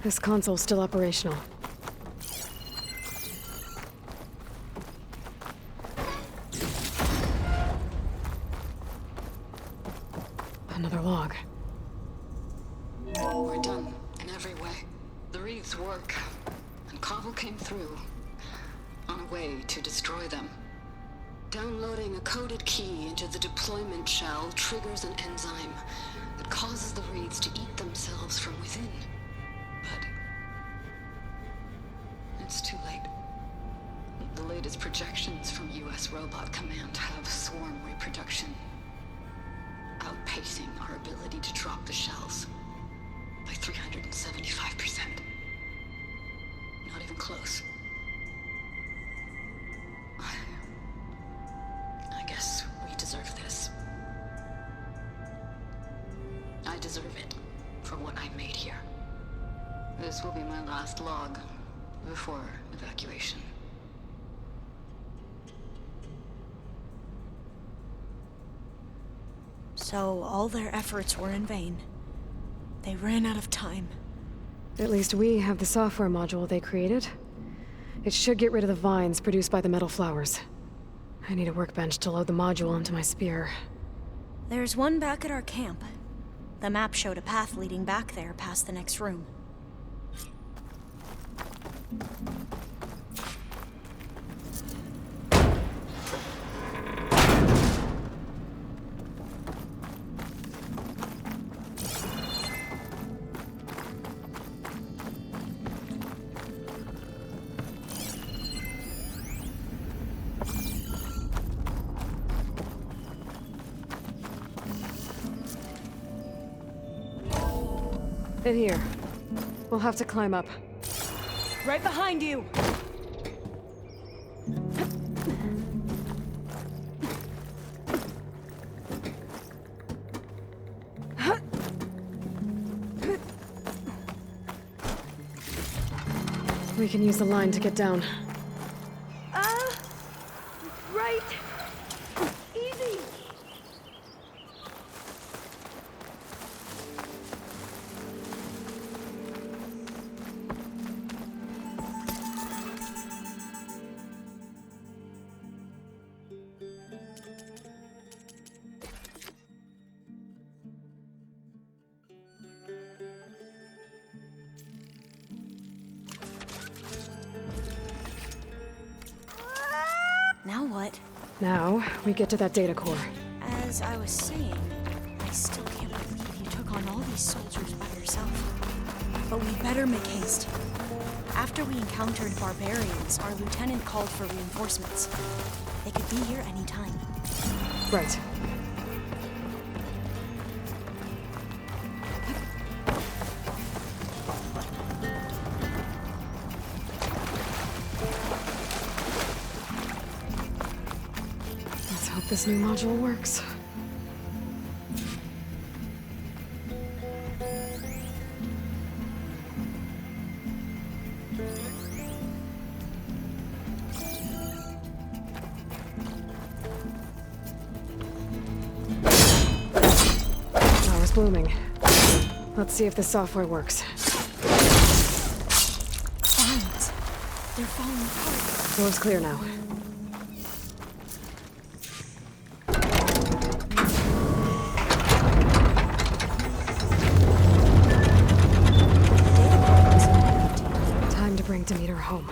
This console's still operational. Another log. We're done, in every way. The Reeds work, and Cobble came through, on a way to destroy them. Downloading a coded key into the deployment shell triggers an enzyme that causes the Reeds to eat themselves from within. But it's too late. The latest projections from US Robot Command have swarm reproduction outpacing our ability to drop the shells by 375%. Not even close. I guess we deserve this. I deserve it for what I made here. This will be my last log before evacuation. So all their efforts were in vain. They ran out of time. At least we have the software module they created. It should get rid of the vines produced by the metal flowers. I need a workbench to load the module into my spear. There's one back at our camp. The map showed a path leading back there past the next room. In here. We'll have to climb up. Right behind you! We can use the line to get down. Right! Easy! Now what? Now, we get to that data core. As I was saying, I still can't believe you took on all these soldiers by yourself. But we better make haste. After we encountered barbarians, our lieutenant called for reinforcements. They could be here any time. Right. Let's hope this new module works. Power's blooming. Let's see if the software works. Vines. They're falling apart. Door's clear now. Time to bring Demeter home.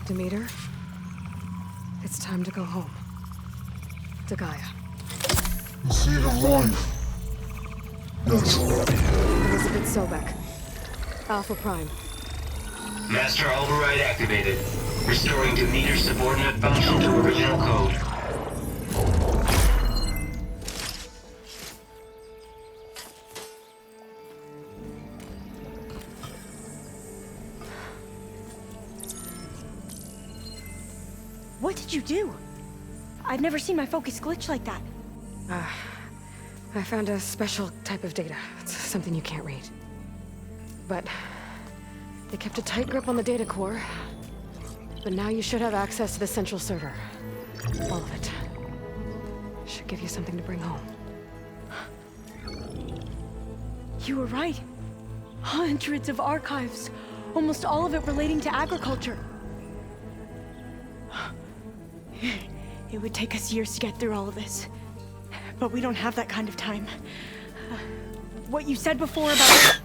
Demeter, it's time to go home. To Gaia. The seed of life. That's right. Elizabeth Sobek. Alpha Prime. Master override activated. Restoring Demeter's subordinate function to original code. What did you do? I've never seen my focus glitch like that. I found a special type of data. It's something you can't read. But they kept a tight grip on the data core. But now you should have access to the central server. All of it. Should give you something to bring home. You were right. Hundreds of archives, almost all of it relating to agriculture. It would take us years to get through all of this, but we don't have that kind of time. What you said before about...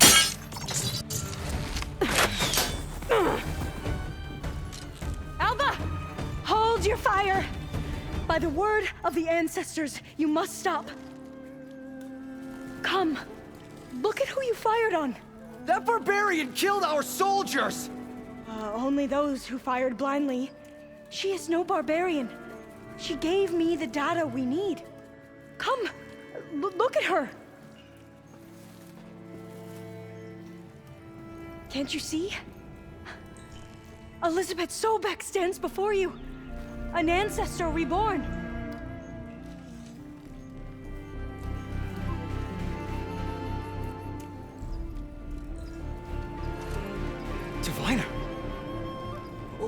Alva! Hold your fire! By the word of the ancestors, you must stop. Come. Look at who you fired on. That barbarian killed our soldiers! Only those who fired blindly. She is no barbarian. She gave me the data we need. Come, look at her. Can't you see? Elizabeth Sobek stands before you. An ancestor reborn. Diviner!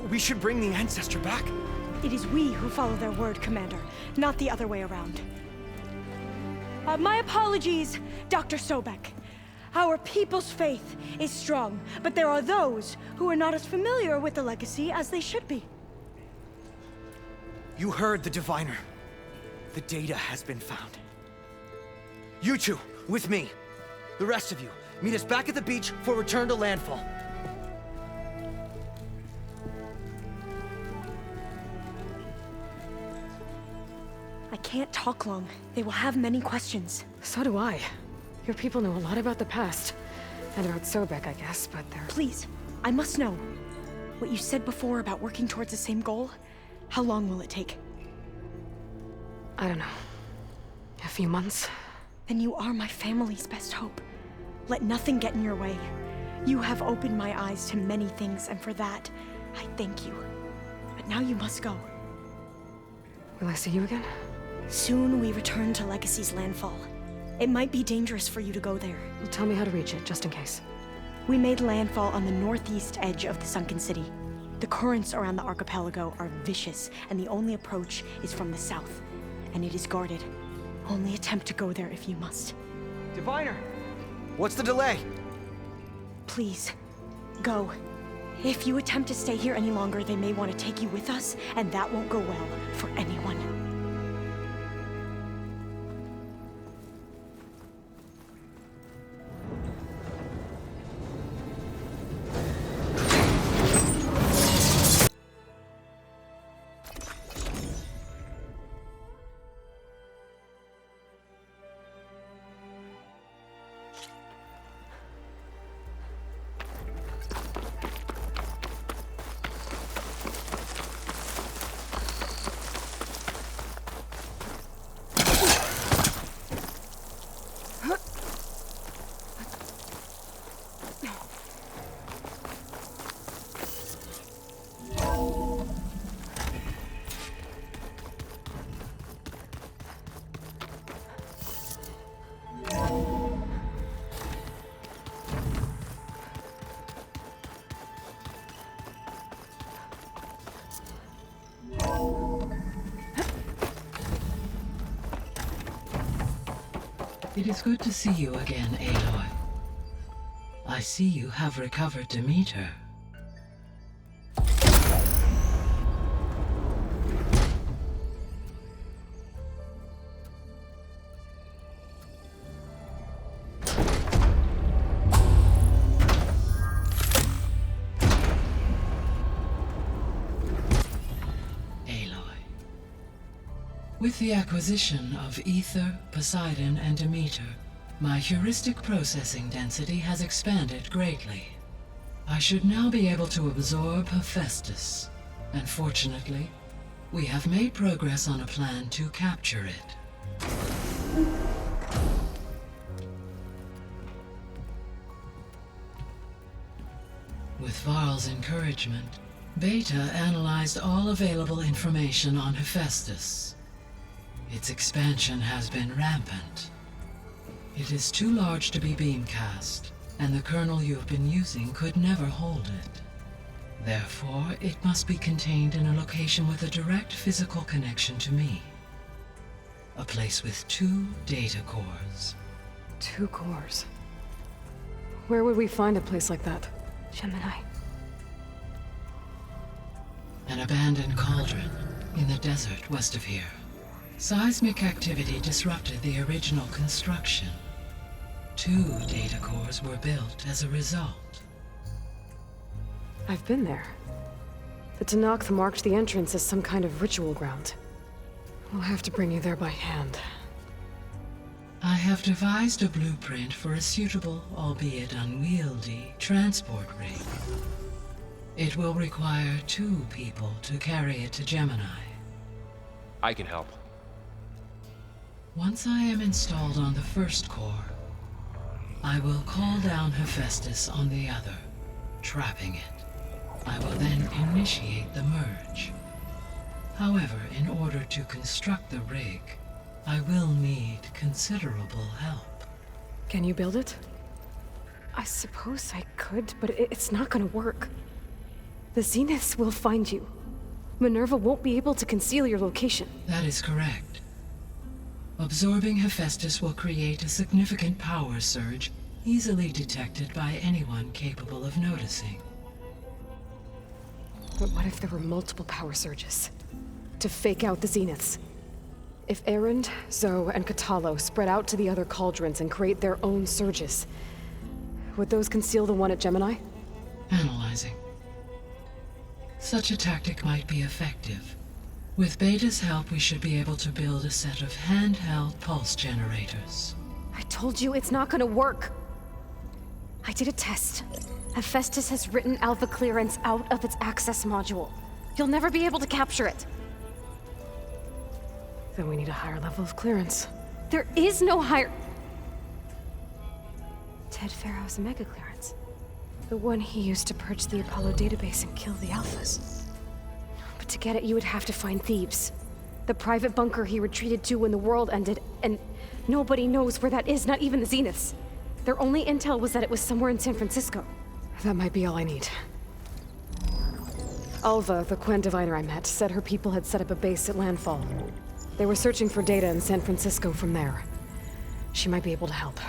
We should bring the ancestor back. It is we who follow their word, Commander, not the other way around. My apologies, Dr. Sobek. Our people's faith is strong, but there are those who are not as familiar with the legacy as they should be. You heard the diviner. The data has been found. You two, with me. The rest of you, meet us back at the beach for return to landfall. I can't talk long. They will have many questions. So do I. Your people know a lot about the past. And about Sobek, I guess, but they're... Please, I must know. What you said before about working towards the same goal, how long will it take? I don't know. A few months? Then you are my family's best hope. Let nothing get in your way. You have opened my eyes to many things, and for that, I thank you. But now you must go. Will I see you again? Soon we return to Legacy's landfall. It might be dangerous for you to go there. Well, tell me how to reach it, just in case. We made landfall on the northeast edge of the sunken city. The currents around the archipelago are vicious, and the only approach is from the south. And it is guarded. Only attempt to go there if you must. Diviner! What's the delay? Please, go. If you attempt to stay here any longer, they may want to take you with us, and that won't go well for anyone. It is good to see you again, Aloy. I see you have recovered Demeter. With the acquisition of Ether, Poseidon, and Demeter, my heuristic processing density has expanded greatly. I should now be able to absorb Hephaestus, and fortunately, we have made progress on a plan to capture it. With Varl's encouragement, Beta analyzed all available information on Hephaestus. Its expansion has been rampant. It is too large to be beamcast, and the kernel you have been using could never hold it. Therefore, it must be contained in a location with a direct physical connection to me. A place with 2 data cores. 2 cores? Where would we find a place like that? Gemini. An abandoned cauldron in the desert west of here. Seismic activity disrupted the original construction. 2 data cores were built as a result. I've been there. The Tenakth marked the entrance as some kind of ritual ground. We'll have to bring you there by hand. I have devised a blueprint for a suitable, albeit unwieldy, transport rig. It will require 2 people to carry it to Gemini. I can help. Once I am installed on the first core, I will call down Hephaestus on the other, trapping it. I will then initiate the merge. However, in order to construct the rig, I will need considerable help. Can you build it? I suppose I could, but it's not gonna work. The Zeniths will find you. Minerva won't be able to conceal your location. That is correct. Absorbing Hephaestus will create a significant power surge, easily detected by anyone capable of noticing. But what if there were multiple power surges? To fake out the Zeniths? If Erend, Zoe, and Katalo spread out to the other cauldrons and create their own surges, would those conceal the one at Gemini? Analyzing. Such a tactic might be effective. With Beta's help, we should be able to build a set of handheld pulse generators. I told you it's not gonna work! I did a test. Hephaestus has written Alpha clearance out of its access module. You'll never be able to capture it. Then we need a higher level of clearance. There is no higher... Ted Pharaoh's mega clearance. The one he used to purge the Apollo database and kill the Alphas. But to get it, you would have to find Thebes. The private bunker he retreated to when the world ended, and nobody knows where that is, not even the Zeniths. Their only intel was that it was somewhere in San Francisco. That might be all I need. Alva, the Quen diviner I met, said her people had set up a base at landfall. They were searching for data in San Francisco from there. She might be able to help.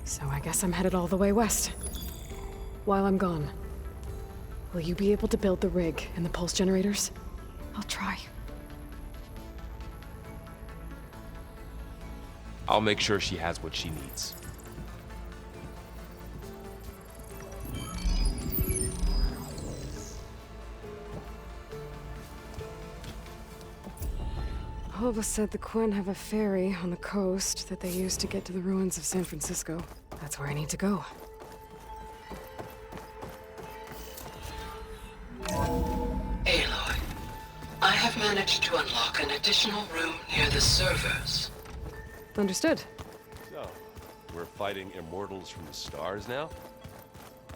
So I guess I'm headed all the way west. While I'm gone, will you be able to build the rig and the pulse generators? I'll try. I'll make sure she has what she needs. Alva said the Quen have a ferry on the coast that they use to get to the ruins of San Francisco. That's where I need to go. Aloy, I have managed to unlock an additional room near the servers. Understood. So, we're fighting immortals from the stars now?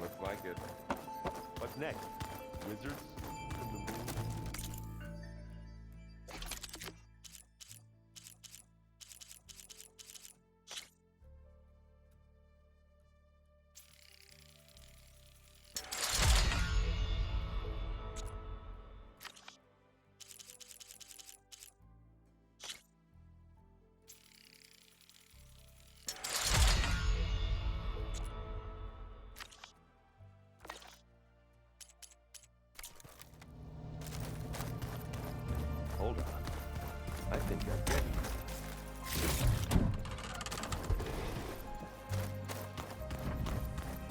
Looks like it. What's next? Wizards from the moon? Hold on. I think I'm ready.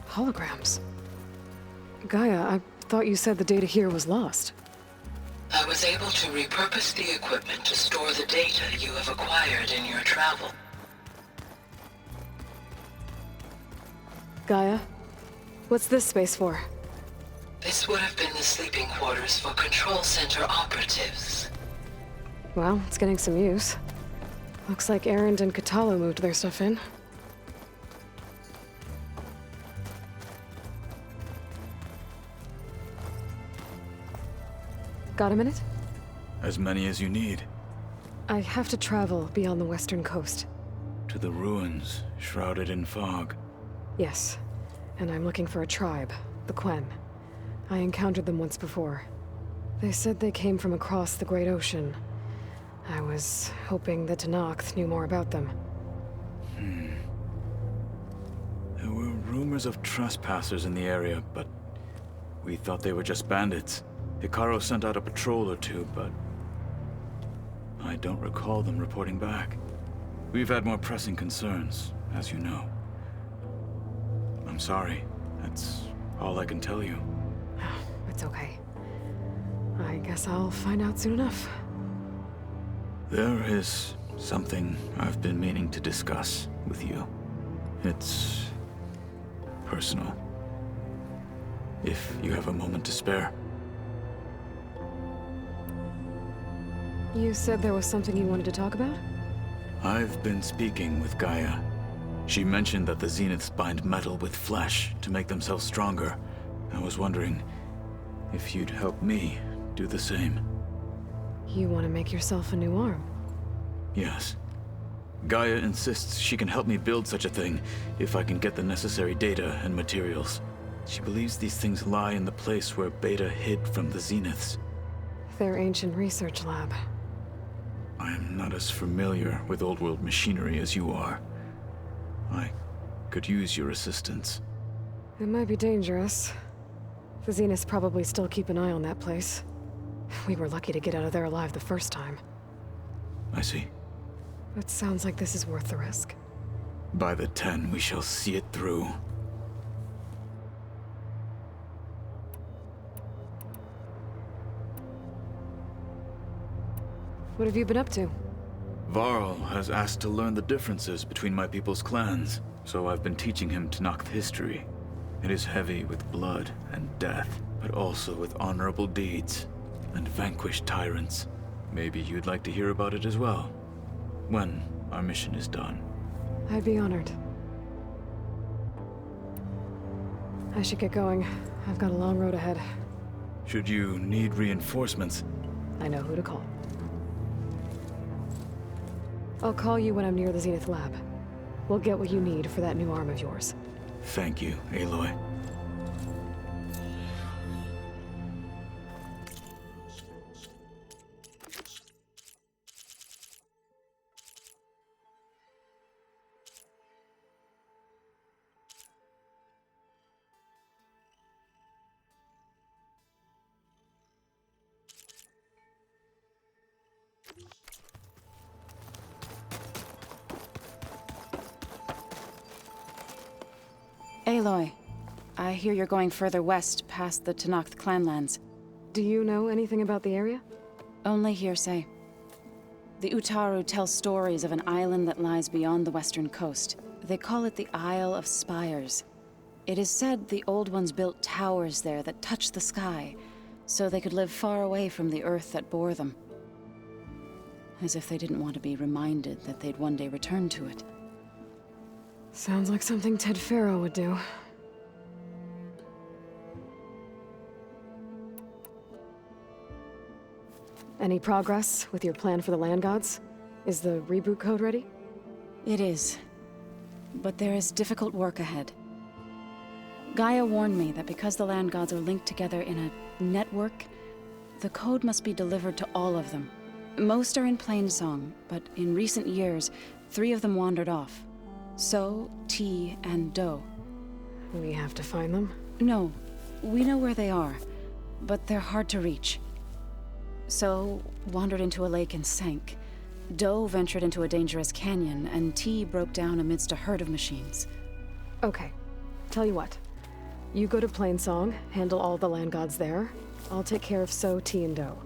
Holograms. Gaia, I thought you said the data here was lost. I was able to repurpose the equipment to store the data you have acquired in your travel. Gaia, what's this space for? This would have been the sleeping quarters for Control Center operatives. Well, it's getting some use. Looks like Erend and Katalo moved their stuff in. Got a minute? As many as you need. I have to travel beyond the western coast. To the ruins, shrouded in fog. Yes, and I'm looking for a tribe, the Quen. I encountered them once before. They said they came from across the Great Ocean. I was hoping the Tenakth knew more about them. There were rumors of trespassers in the area, but we thought they were just bandits. Hikaru sent out a patrol or two, but I don't recall them reporting back. We've had more pressing concerns, as you know. I'm sorry. That's all I can tell you. It's okay. I guess I'll find out soon enough. There is something I've been meaning to discuss with you. It's personal. If you have a moment to spare. You said there was something you wanted to talk about? I've been speaking with Giya. She mentioned that the Zeniths bind metal with flesh to make themselves stronger. I was wondering if you'd help me do the same. You want to make yourself a new arm? Yes. Giya insists she can help me build such a thing if I can get the necessary data and materials. She believes these things lie in the place where Beta hid from the Zeniths. Their ancient research lab. I am not as familiar with old-world machinery as you are. I could use your assistance. It might be dangerous. The Zeniths probably still keep an eye on that place. We were lucky to get out of there alive the first time. I see. It sounds like this is worth the risk. By the 10, we shall see it through. What have you been up to? Varl has asked to learn the differences between my people's clans, so I've been teaching him Tenakth history. It is heavy with blood and death, but also with honorable deeds and vanquished tyrants. Maybe you'd like to hear about it as well, when our mission is done. I'd be honored. I should get going. I've got a long road ahead. Should you need reinforcements, I know who to call. I'll call you when I'm near the Zenith lab. We'll get what you need for that new arm of yours. thank you, Aloy. Aloy, I hear you're going further west past the Tenakth clanlands. Do you know anything about the area? Only hearsay. The Utaru tell stories of an island that lies beyond the western coast. They call it the Isle of Spires. It is said the Old Ones built towers there that touch the sky, so they could live far away from the earth that bore them. As if they didn't want to be reminded that they'd one day return to it. Sounds like something Ted Faro would do. Any progress with your plan for the land gods? Is the reboot code ready? It is. But there is difficult work ahead. Giya warned me that because the land gods are linked together in a network, the code must be delivered to all of them. Most are in Plainsong, but in recent years, 3 of them wandered off. So, T, and Do. We have to find them? No, we know where they are, but they're hard to reach. So, wandered into a lake and sank. Do ventured into a dangerous canyon, and T broke down amidst a herd of machines. Okay. Tell you what. You go to Plainsong, handle all the land gods there. I'll take care of So, T, and Do.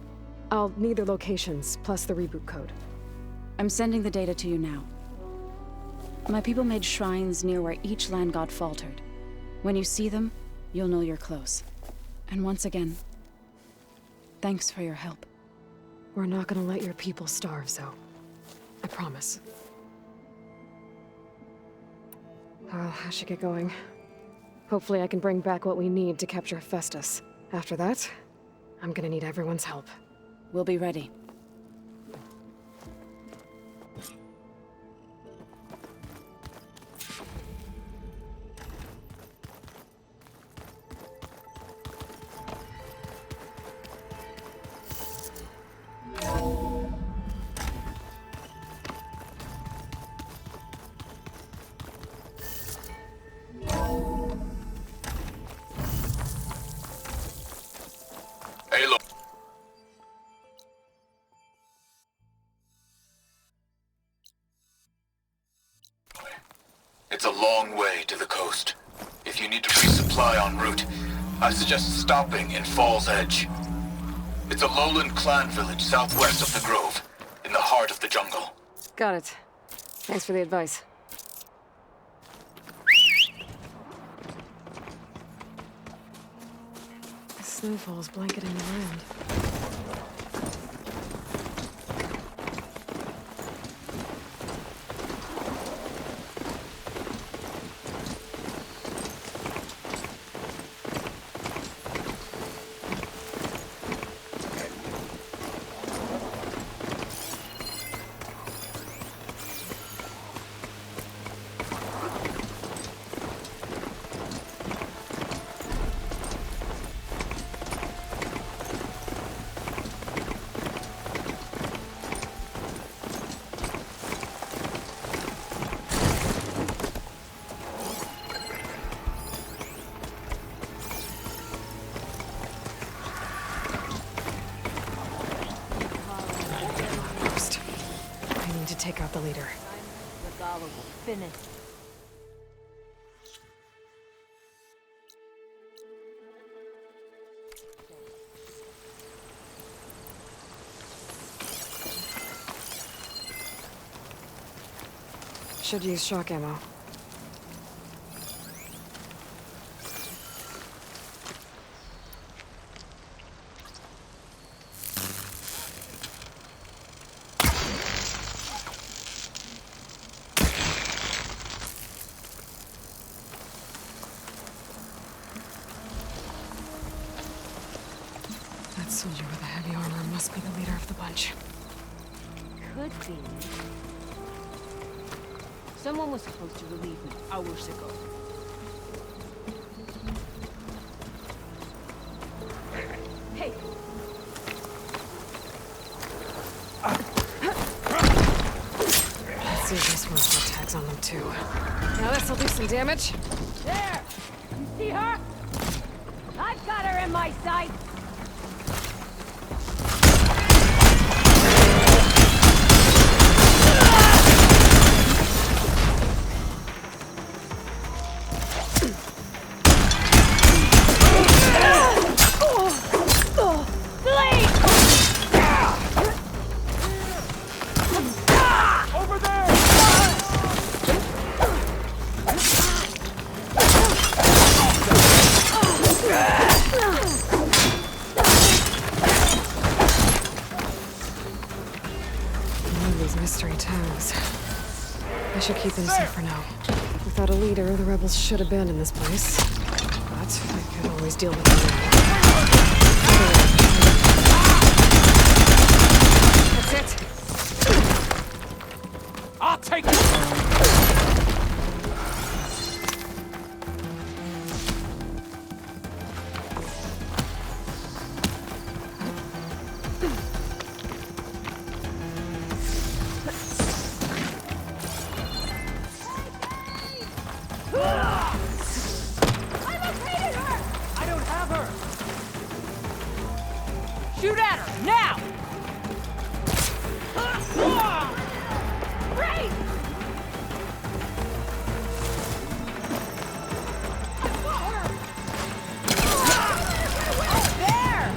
I'll need their locations, plus the reboot code. I'm sending the data to you now. My people made shrines near where each land god faltered. When you see them, you'll know you're close. And once again, thanks for your help. We're not gonna let your people starve, Zoe. I promise. Well, I should get going. Hopefully I can bring back what we need to capture Hephaestus. After that, I'm gonna need everyone's help. We'll be ready. It's a long way to the coast. If you need to resupply en route, I suggest stopping in Fall's Edge. It's a lowland clan village southwest of the Grove, in the heart of the jungle. Got it. Thanks for the advice. The snowfall's blanketing the land. Take out the leader. Finish. Should use shock ammo. That soldier with the heavy armor must be the leader of the bunch. Could be. Someone was supposed to relieve me hours ago. Hey! Let's see if this one's got tags on them too. Now this'll do some damage. There! You see her? I've got her in my sight! Mystery tags. I should keep them safe for now. Without a leader, the rebels should abandon this place. But I could always deal with them. That's it. I'll take it! Shoot at her, now! Great! There!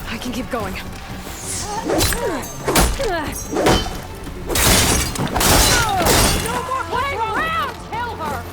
I can keep going. No more playing around! Kill her!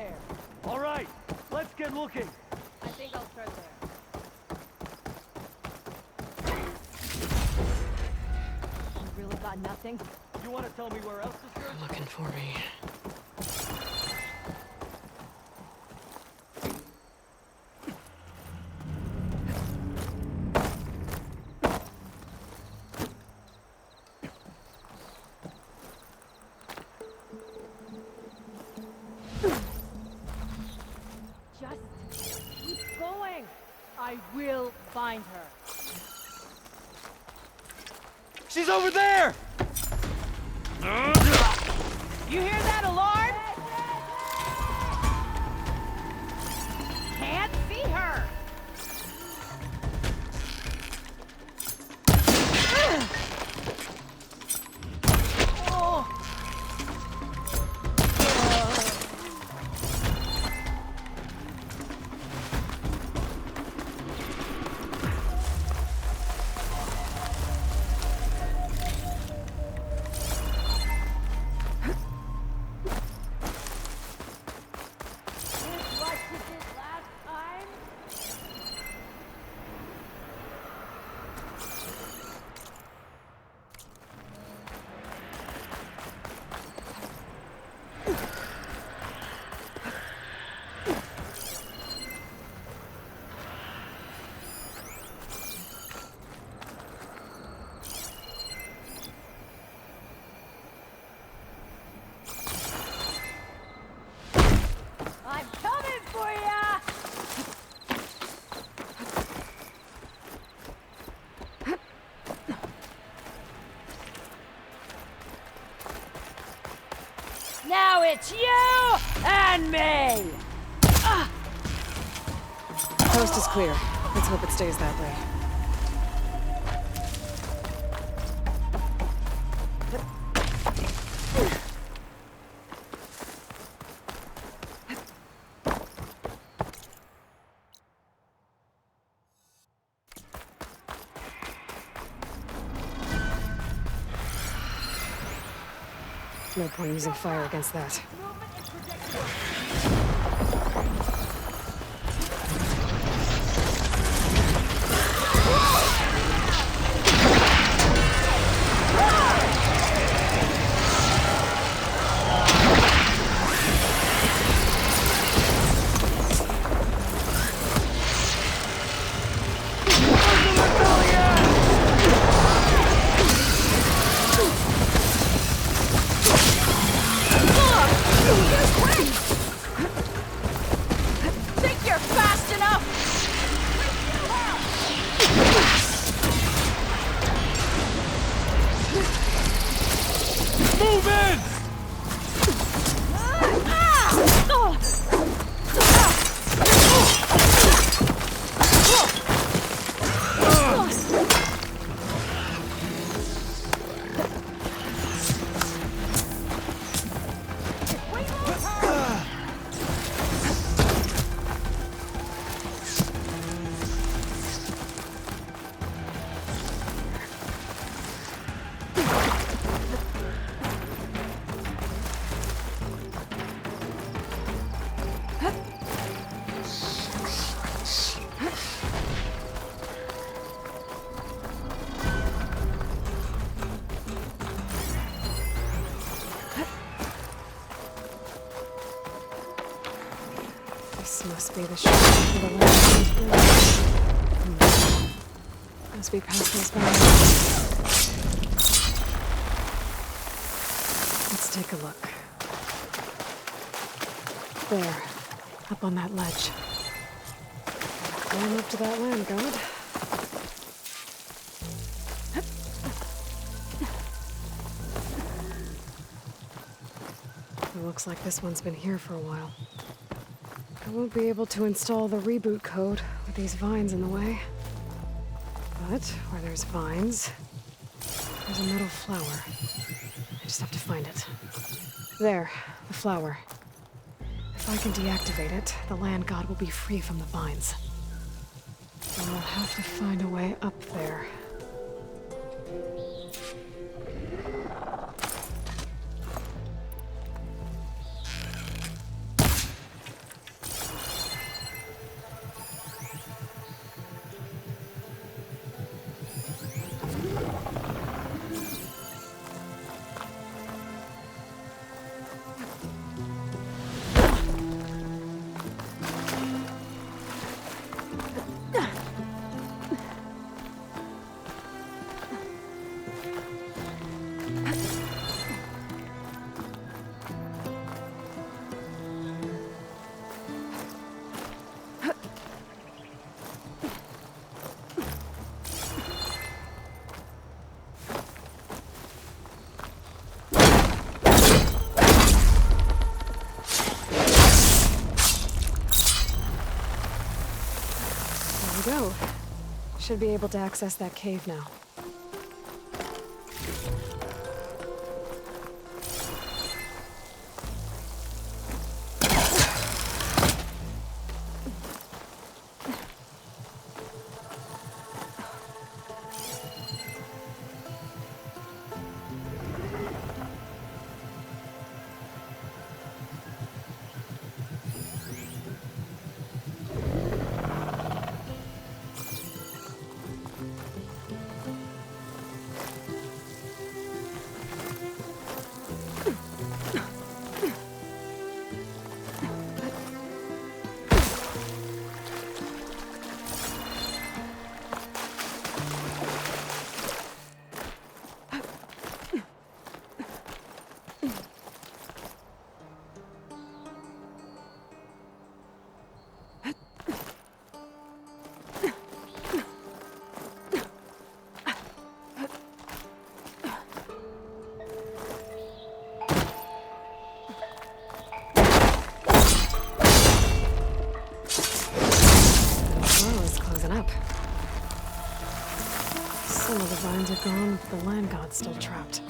there. All right, let's get looking. I think I'll start there. You really got nothing? You want to tell me where else to search? They're looking for me. Just keep going. I will find her. She's over there! You hear that alarm? Can't see her. Oh. Like we did last time? I'm coming for ya! Now it's you and me! Coast is clear. Let's hope it stays that way. No point using fire against that. Think you're fast enough? Move in! This must be the ship for the land. Must be past those boundaries. Let's take a look. There, up on that ledge. Climb up to that land, God. It looks like this one's been here for a while. I won't be able to install the reboot code with these vines in the way. But where there's vines, there's a metal flower. I just have to find it. There, the flower. If I can deactivate it, the land god will be free from the vines. And I'll have to find a way up there. we go. Should be able to access that cave now. Some of the vines are gone, but the land god's still trapped.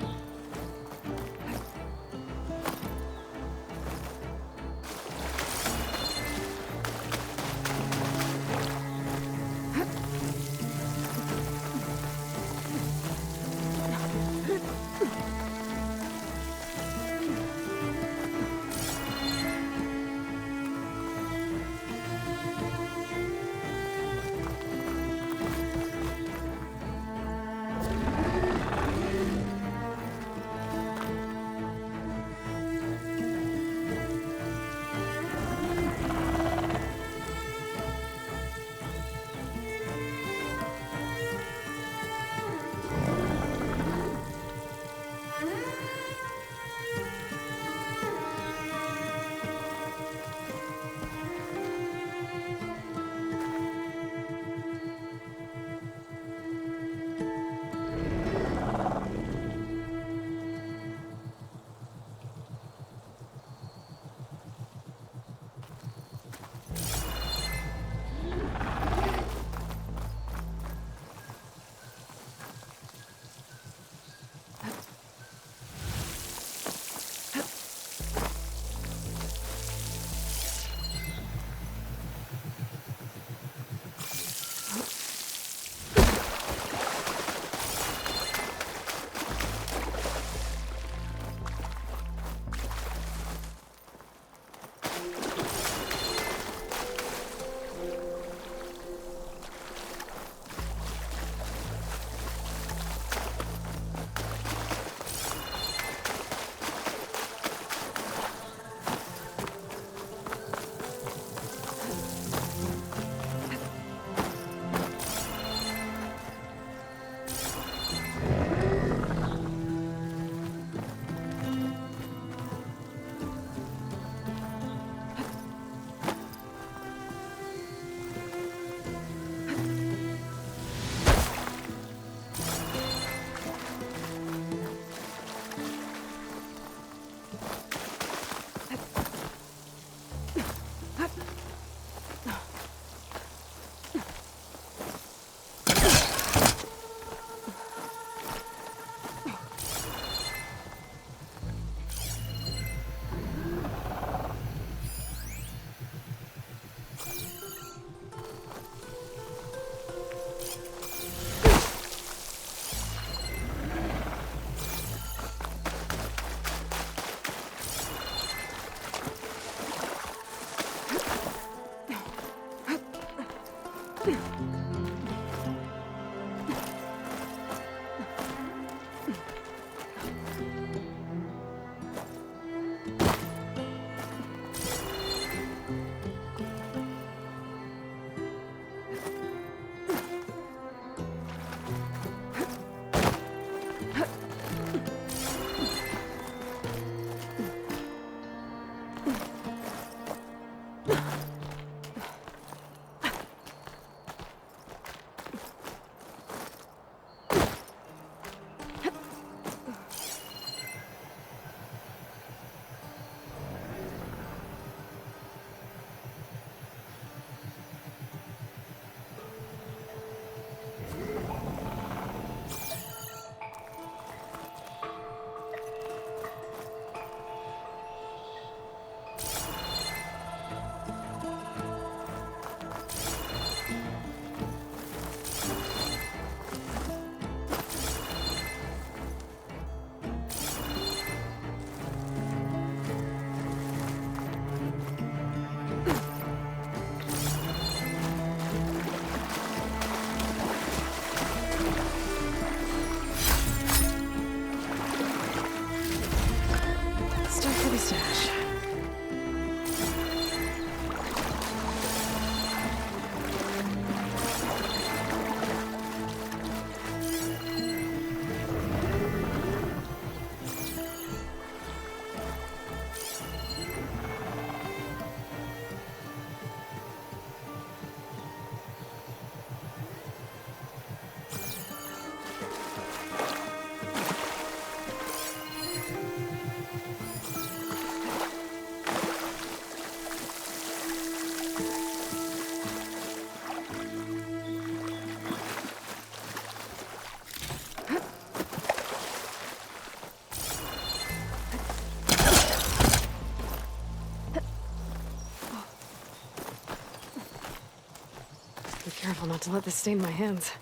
Be careful not to let this stain my hands.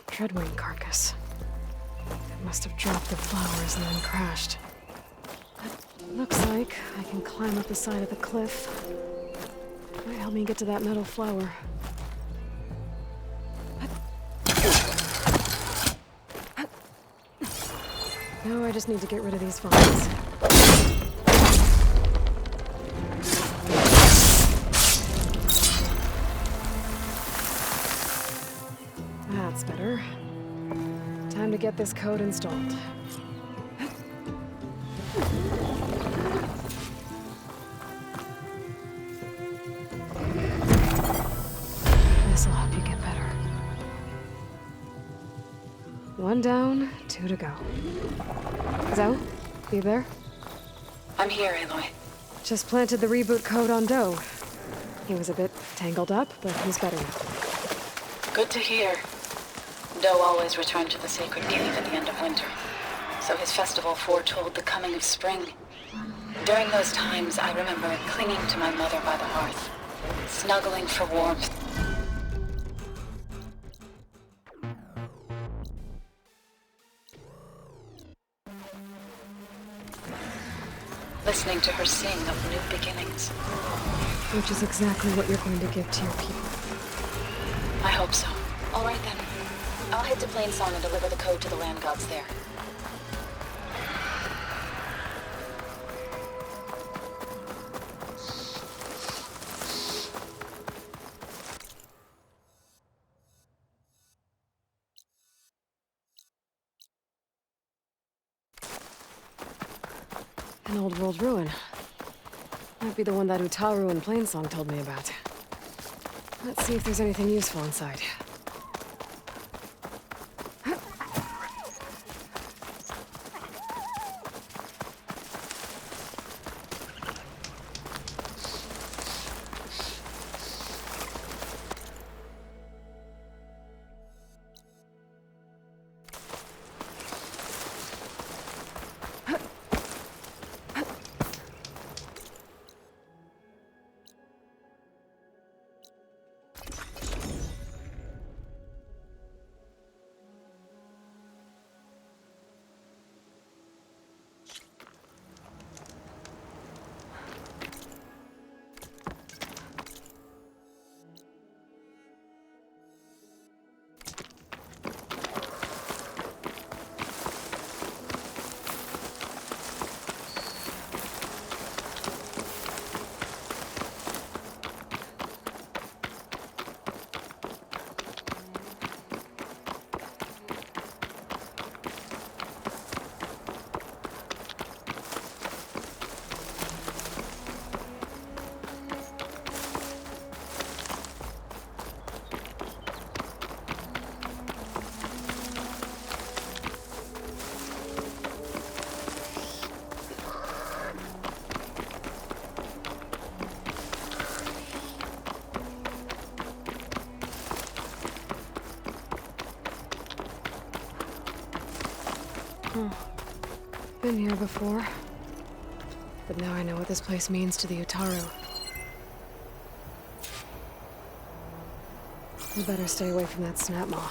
Treadwing carcass. It must have dropped the flowers and then crashed. Looks like I can climb up the side of the cliff. Might help me get to that metal flower. Now I just need to get rid of these vines. That's better. Time to get this code installed. This'll help you get better. One down, 2 to go. Zoe, you there? I'm here, Aloy. Just planted the reboot code on Doe. He was a bit tangled up, but he's better now. Good to hear. Doe always returned to the sacred cave at the end of winter, so his festival foretold the coming of spring. During those times, I remember clinging to my mother by the hearth, snuggling for warmth. Listening to her sing of new beginnings. Which is exactly what you're going to give to your people. I hope so. All right then. I'll head to Plainsong and deliver the code to the land gods there. An old world ruin. Might be the one that Utaru and Plainsong told me about. Let's see if there's anything useful inside. Been here before. But now I know what this place means to the Utaru. We better stay away from that snap maw.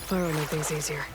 Fire will make things easier.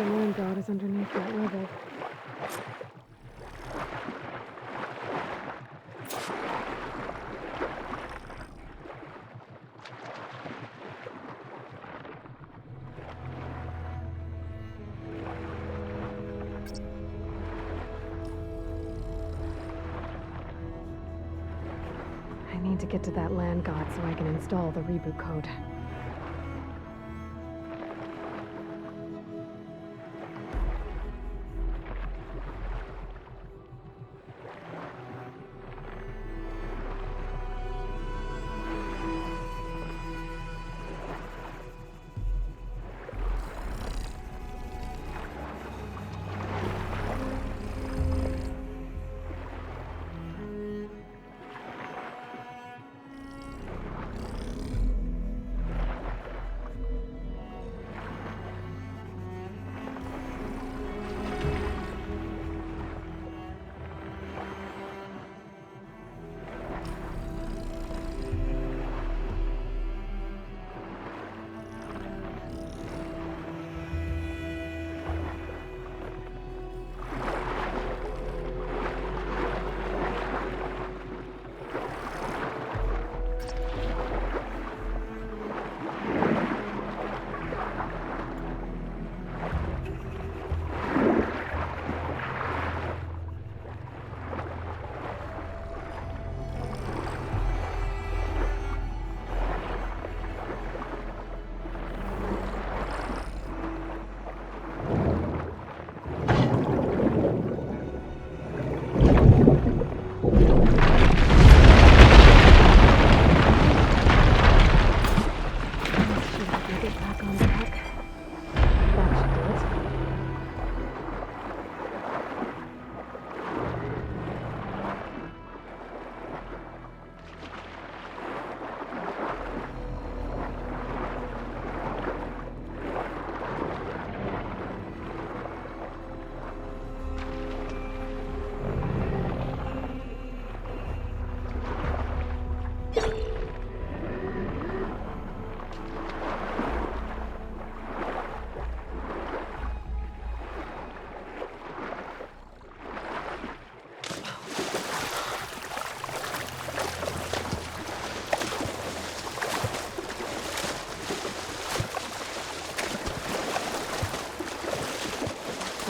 the land god is underneath that rubble. I need to get to that land god so I can install the reboot code.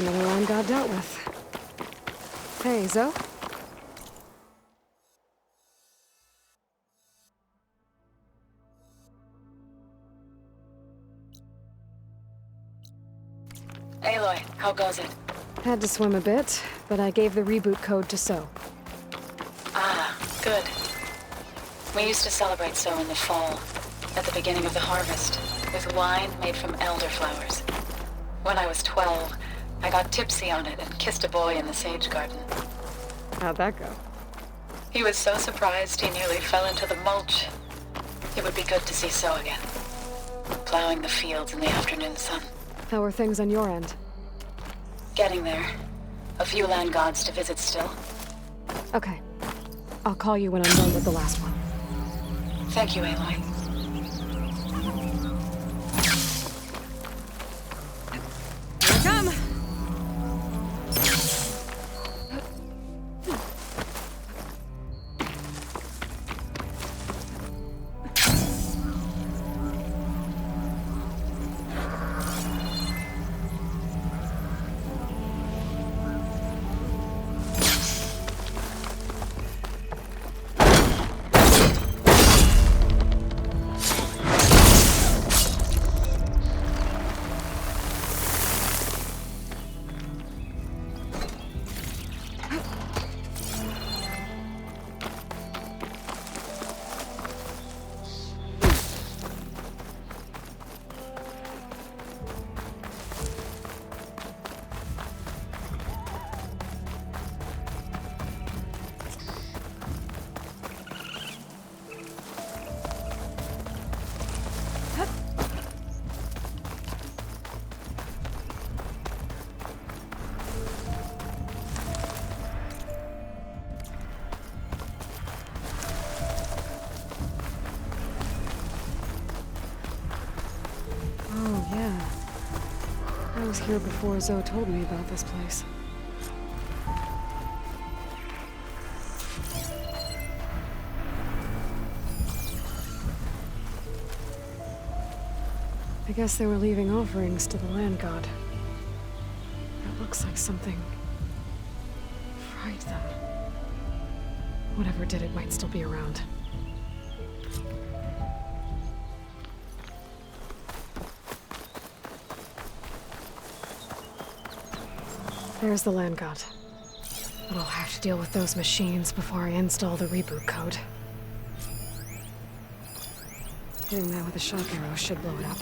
Another line God dealt with. Hey, Zoe? Aloy, how goes it? Had to swim a bit, but I gave the reboot code to So. Ah, good. We used to celebrate So in the fall, at the beginning of the harvest, with wine made from elderflowers. When I was 12, I got tipsy on it and kissed a boy in the sage garden. How'd that go? He was so surprised he nearly fell into the mulch. It would be good to see So again, plowing the fields in the afternoon sun. How are things on your end? Getting there. A few land gods to visit still. Okay. I'll call you when I'm done with the last one. Thank you, Aloy. Here I come! here before Zoe told me about this place. I guess they were leaving offerings to the land god. It looks like something fried them. Whatever did it might still be around. There's the land god. But I'll have to deal with those machines before I install the reboot code. Hitting that with a shock arrow should blow it up.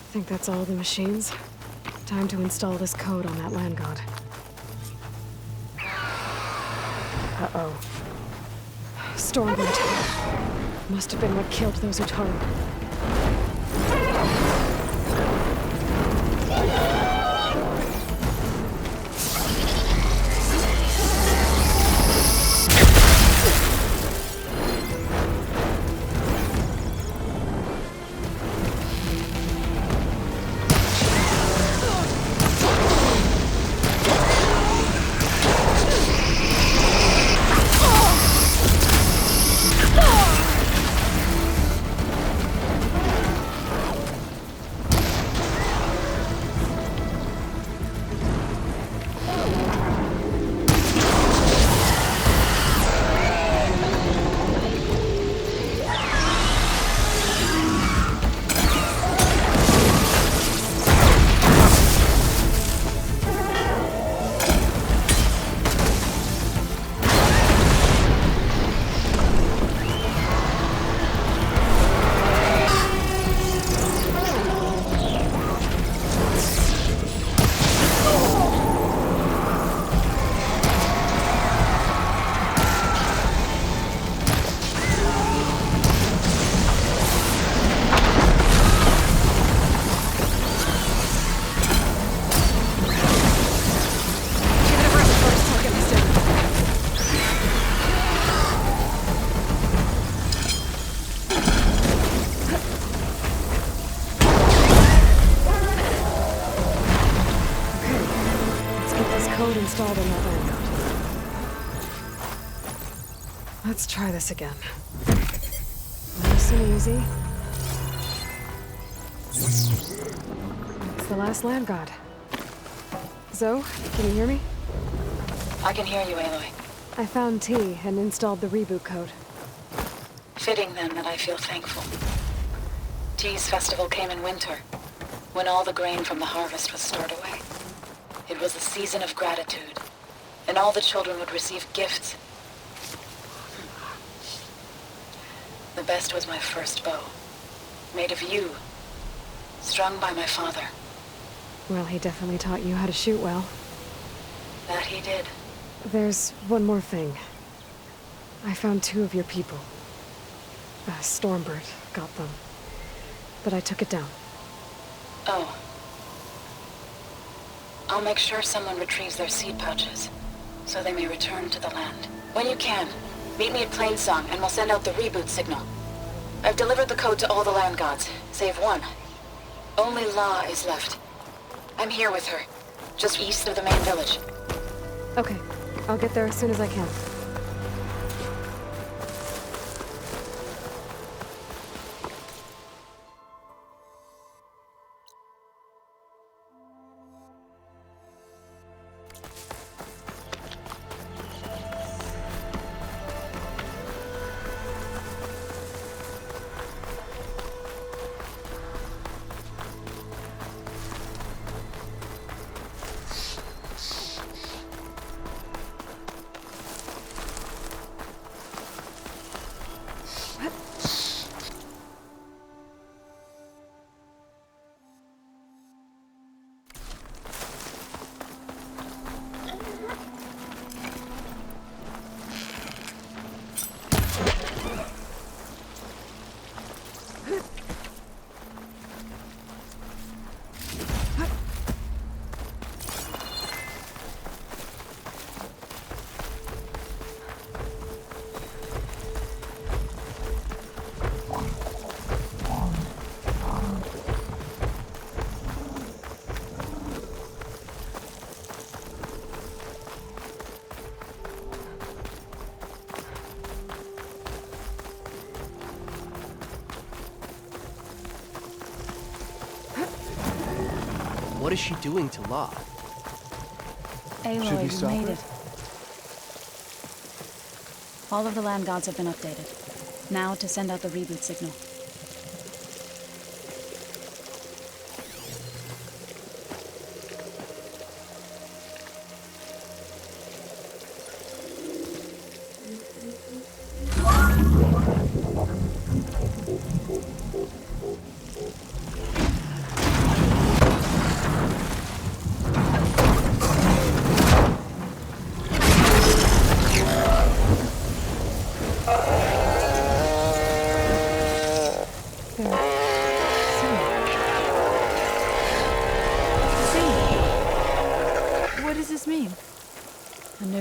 I think that's all the machines. Time to install this code on that land god. Uh-oh. Stormbolt. Must have been what killed those Utaru. Installed in that land god. Let's try this again. and easy. It's the last land god. Zoe, can you hear me? I can hear you, Aloy. I found T and installed the reboot code. Fitting then that I feel thankful. T's festival came in winter, when all the grain from the harvest was stored away. It was a season of gratitude, and all the children would receive gifts. The best was my first bow, made of yew, strung by my father. Well, he definitely taught you how to shoot well. That he did. There's one more thing. I found 2 of your people. Stormbird got them. But I took it down. Oh. I'll make sure someone retrieves their seed pouches, so they may return to the land. When you can, meet me at Plainsong, and we'll send out the reboot signal. I've delivered the code to all the land gods, save one. Only La is left. I'm here with her, just east of the main village. Okay, I'll get there as soon as I can. What is she doing to La? Aloy, you made it. All of the land gods have been updated. Now to send out the reboot signal.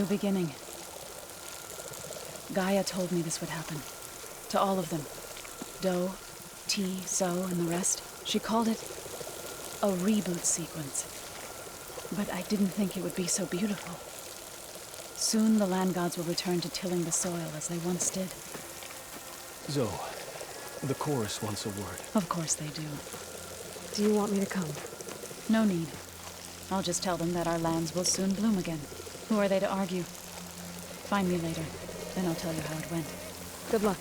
Beginning. Gaia told me this would happen. To all of them. Do, T, So, and the rest. She called it a reboot sequence. But I didn't think it would be so beautiful. Soon the land gods will return to tilling the soil as they once did. Zoe, the chorus wants a word. Of course they do. Do you want me to come? No need. I'll just tell them that our lands will soon bloom again. Who are they to argue? Find me later, then I'll tell you how it went. Good luck.